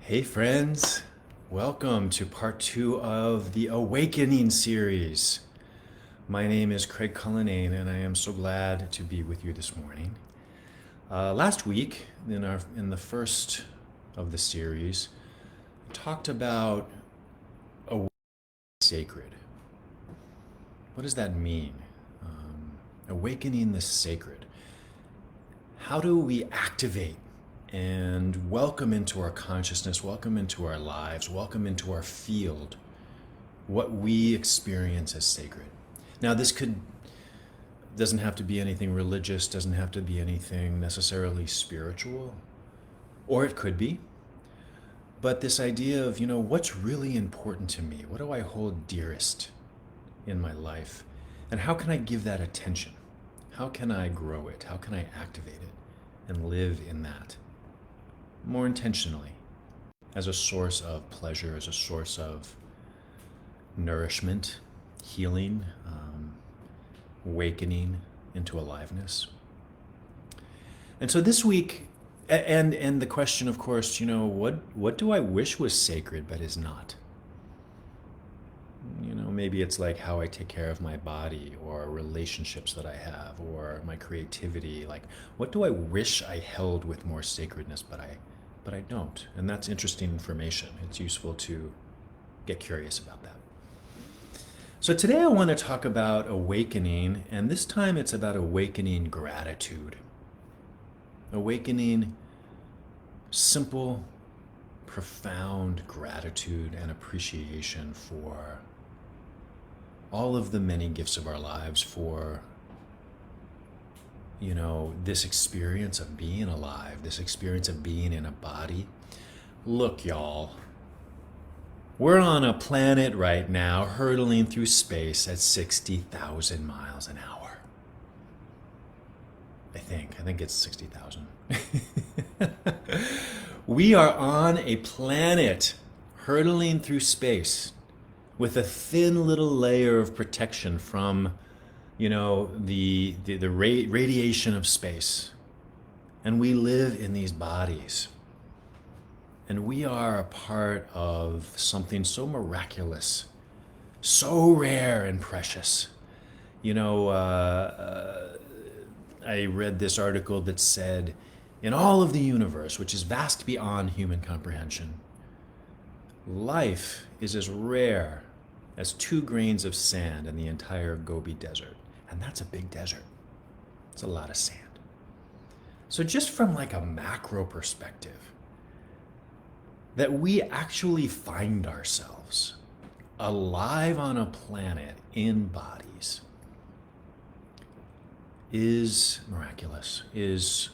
Hey, friends. Welcome to part two of the Awakening series. My name is Craig Cullinane, and I am so glad to be with you this morning. Last week, in the first of the series, I talked about awakening sacred. What does that mean? Awakening the sacred. How do we activate and welcome into our consciousness, welcome into our lives, welcome into our field what we experience as sacred? Now, this doesn't have to be anything religious, doesn't have to be anything necessarily spiritual, or it could be. But this idea of, what's really important to me? What do I hold dearest in my life? And how can I give that attention? How can I grow it? How can I activate it and live in that more intentionally as a source of pleasure, as a source of nourishment, healing, awakening into aliveness? And so this week, and the question, of course, what do I wish was sacred but is not? Maybe it's like how I take care of my body or relationships that I have or my creativity. Like, what do I wish I held with more sacredness, but I don't? And that's interesting information. It's useful to get curious about that. So today I want to talk about awakening, and this time it's about awakening gratitude. Awakening simple, profound gratitude and appreciation for all of the many gifts of our lives, for this experience of being alive, this experience of being in a body. Look, y'all, we're on a planet right now hurtling through space at 60,000 miles an hour. I think it's 60,000. We are on a planet hurtling through space with a thin little layer of protection from, the radiation of space. And we live in these bodies. And we are a part of something so miraculous, so rare and precious. I read this article that said, in all of the universe, which is vast beyond human comprehension, life is as rare as 2 grains of sand in the entire Gobi Desert. And that's a big desert. It's a lot of sand. So just from like a macro perspective, that we actually find ourselves alive on a planet in bodies is miraculous, is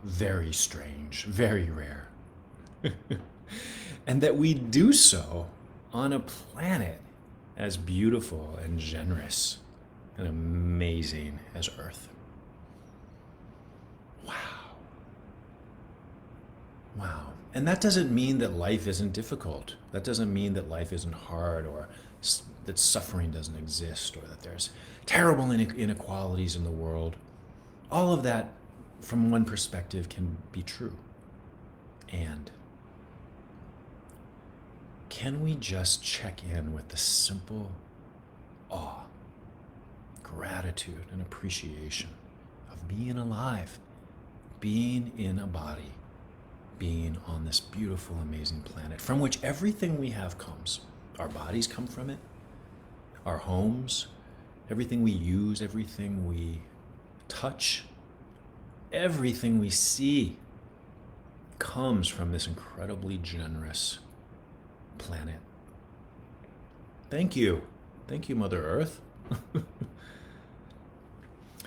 very strange, very rare. And that we do so on a planet as beautiful and generous and amazing as Earth. Wow. Wow. And that doesn't mean that life isn't difficult. That doesn't mean that life isn't hard, or that suffering doesn't exist, or that there's terrible inequalities in the world. All of that, from one perspective, can be true. And can we just check in with the simple awe, gratitude, and appreciation of being alive, being in a body, being on this beautiful, amazing planet from which everything we have comes? Our bodies come from it, our homes, everything we use, everything we touch, everything we see comes from this incredibly generous planet. Thank you. Thank you, Mother Earth.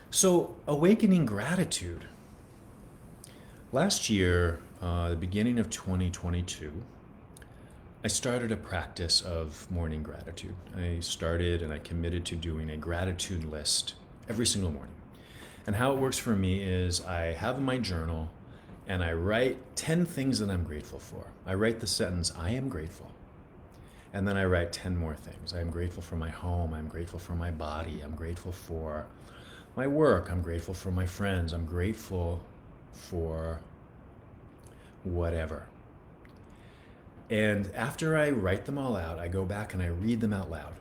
So, awakening gratitude. Last year, the beginning of 2022, I started a practice of morning gratitude. I started and I committed to doing a gratitude list every single morning. And how it works for me is I have my journal and I write 10 things that I'm grateful for. I write the sentence, I am grateful. And then I write 10 more things. I'm grateful for my home. I'm grateful for my body. I'm grateful for my work. I'm grateful for my friends. I'm grateful for whatever. And after I write them all out, I go back and I read them out loud.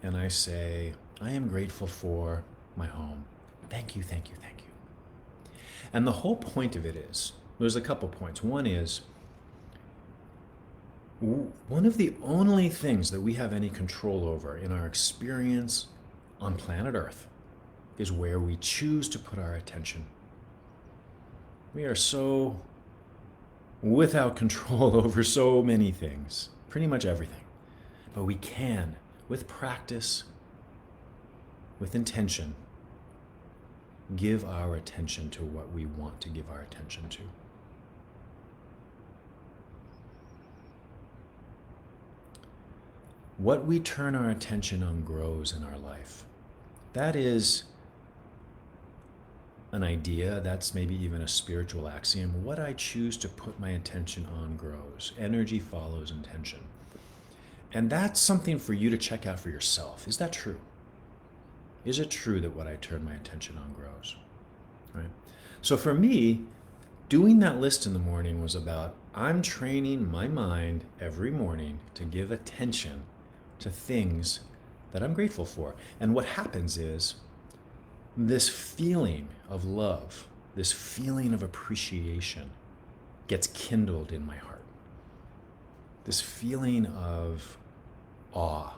And I say, I am grateful for my home. Thank you, thank you, thank you. And the whole point of it is, there's a couple points. One is, one of the only things that we have any control over in our experience on planet Earth is where we choose to put our attention. We are so without control over so many things, pretty much everything. But we can, with practice, with intention, give our attention to what we want to give our attention to. What we turn our attention on grows in our life. That is an idea, that's maybe even a spiritual axiom. What I choose to put my attention on grows. Energy follows intention. And that's something for you to check out for yourself. Is that true? Is it true that what I turn my attention on grows? Right? So for me, doing that list in the morning was about, I'm training my mind every morning to give attention to things that I'm grateful for. And what happens is this feeling of love, this feeling of appreciation gets kindled in my heart. This feeling of awe,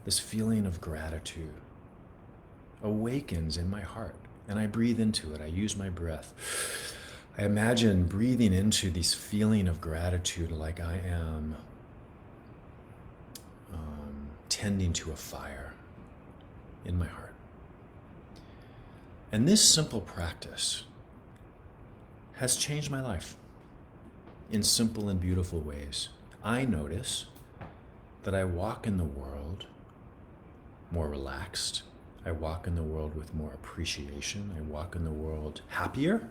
this feeling of gratitude awakens in my heart. And I breathe into it. I use my breath. I imagine breathing into this feeling of gratitude like I am tending to a fire in my heart. And this simple practice has changed my life in simple and beautiful ways. I notice that I walk in the world more relaxed. I walk in the world with more appreciation. I walk in the world happier,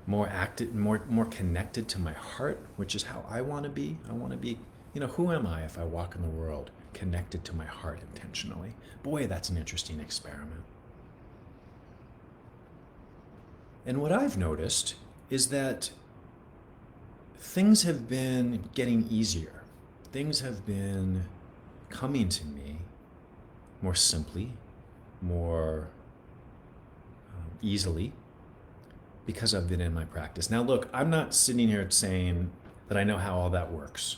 more active, more connected to my heart, which is how I want to be. I want to be, who am I if I walk in the world connected to my heart intentionally? Boy, that's an interesting experiment. And what I've noticed is that things have been getting easier. Things have been coming to me more simply, more easily, because I've been in my practice. Now, look, I'm not sitting here saying that I know how all that works.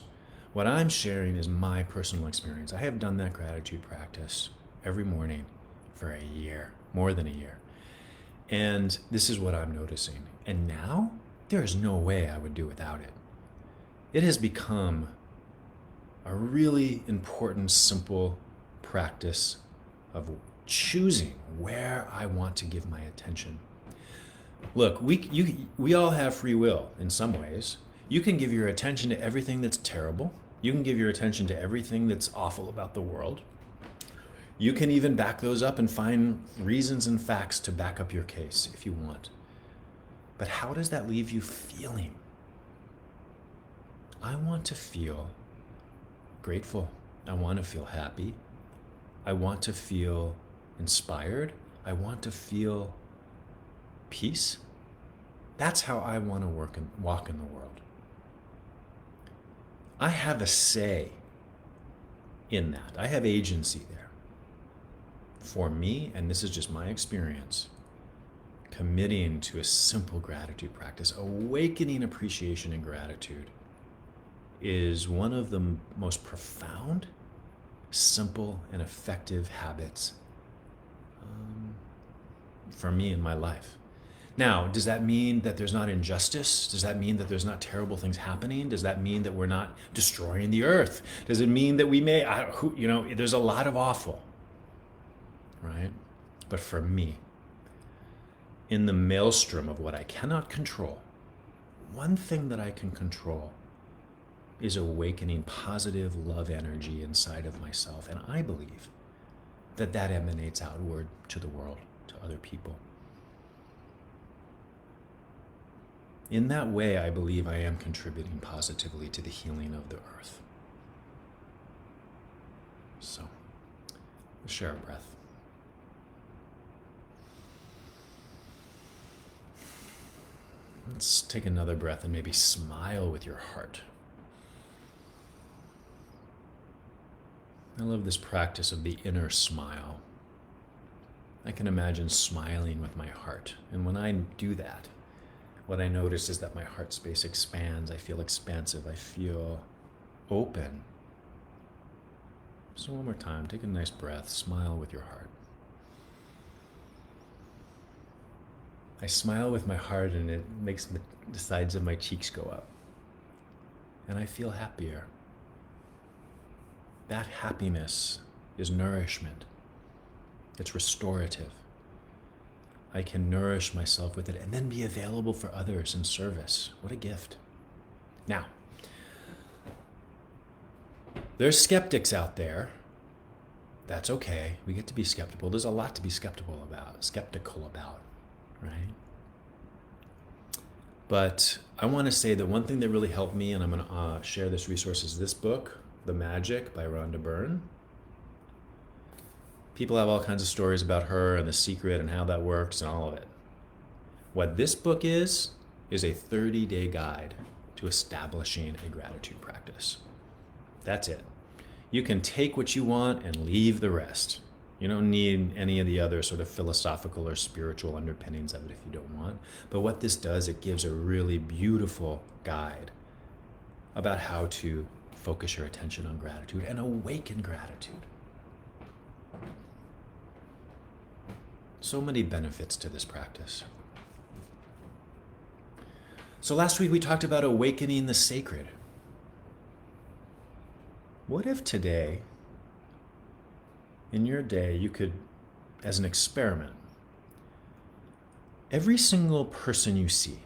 What I'm sharing is my personal experience. I have done that gratitude practice every morning for a year, more than a year. And this is what I'm noticing. And now, there is no way I would do without it. It has become a really important, simple practice of choosing where I want to give my attention. Look, we all have free will in some ways. You can give your attention to everything that's terrible. You can give your attention to everything that's awful about the world. You can even back those up and find reasons and facts to back up your case if you want. But how does that leave you feeling? I want to feel grateful. I want to feel happy. I want to feel inspired. I want to feel peace. That's how I want to walk in the world. I have a say in that. I have agency there. For me, and this is just my experience, committing to a simple gratitude practice, awakening appreciation and gratitude, is one of the most profound, simple, and effective habits for me in my life. Now, does that mean that there's not injustice? Does that mean that there's not terrible things happening? Does that mean that we're not destroying the earth? Does it mean that we may, there's a lot of awful, right? But for me, in the maelstrom of what I cannot control, one thing that I can control is awakening positive love energy inside of myself. And I believe that that emanates outward to the world, to other people. In that way, I believe I am contributing positively to the healing of the earth. So, let's share a breath. Let's take another breath and maybe smile with your heart. I love this practice of the inner smile. I can imagine smiling with my heart. And when I do that, what I notice is that my heart space expands. I feel expansive. I feel open. So one more time, take a nice breath, smile with your heart. I smile with my heart and it makes the sides of my cheeks go up. And I feel happier. That happiness is nourishment. It's restorative. I can nourish myself with it and then be available for others in service. What a gift. Now, there's skeptics out there. That's okay. We get to be skeptical. There's a lot to be skeptical about, right? But I want to say that one thing that really helped me, and I'm going to share this resource, is this book, The Magic by Rhonda Byrne. People have all kinds of stories about her and the secret and how that works and all of it. What this book is a 30-day guide to establishing a gratitude practice. That's it. You can take what you want and leave the rest. You don't need any of the other sort of philosophical or spiritual underpinnings of it if you don't want. But what this does, it gives a really beautiful guide about how to focus your attention on gratitude and awaken gratitude. So many benefits to this practice. So last week we talked about awakening the sacred. What if today, in your day, you could, as an experiment, every single person you see,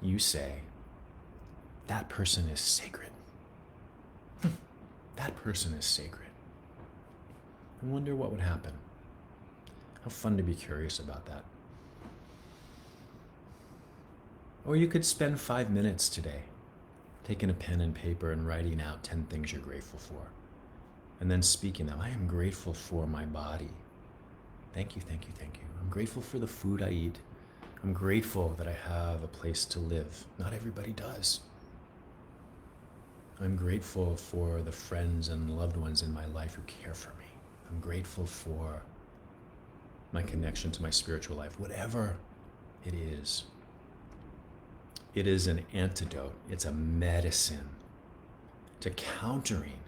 you say, that person is sacred. That person is sacred. I wonder what would happen. How fun to be curious about that. Or you could spend 5 minutes today taking a pen and paper and writing out 10 things you're grateful for. And then speaking them. I am grateful for my body. Thank you, thank you, thank you. I'm grateful for the food I eat. I'm grateful that I have a place to live. Not everybody does. I'm grateful for the friends and loved ones in my life who care for me. I'm grateful for my connection to my spiritual life, whatever it is. It is an antidote. It's a medicine to countering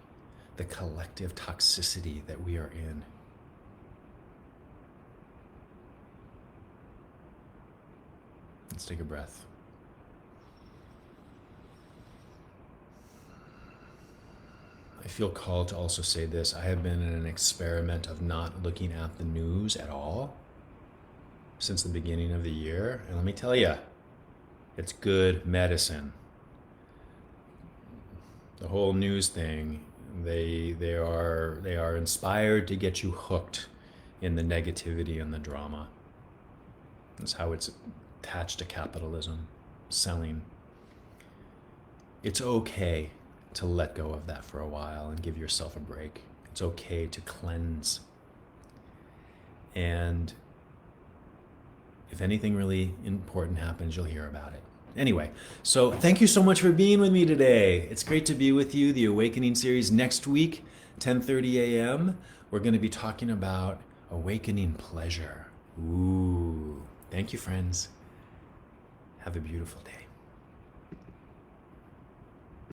the collective toxicity that we are in. Let's take a breath. I feel called to also say this. I have been in an experiment of not looking at the news at all since the beginning of the year. And let me tell you, it's good medicine. The whole news thing, they are inspired to get you hooked in the negativity and the drama. That's how it's attached to capitalism, selling. It's okay to let go of that for a while and give yourself a break. It's okay to cleanse. And if anything really important happens, you'll hear about it. Anyway, so thank you so much for being with me today. It's great to be with you. The Awakening series next week, 10:30 a.m. We're going to be talking about awakening pleasure. Ooh, thank you, friends. Have a beautiful day.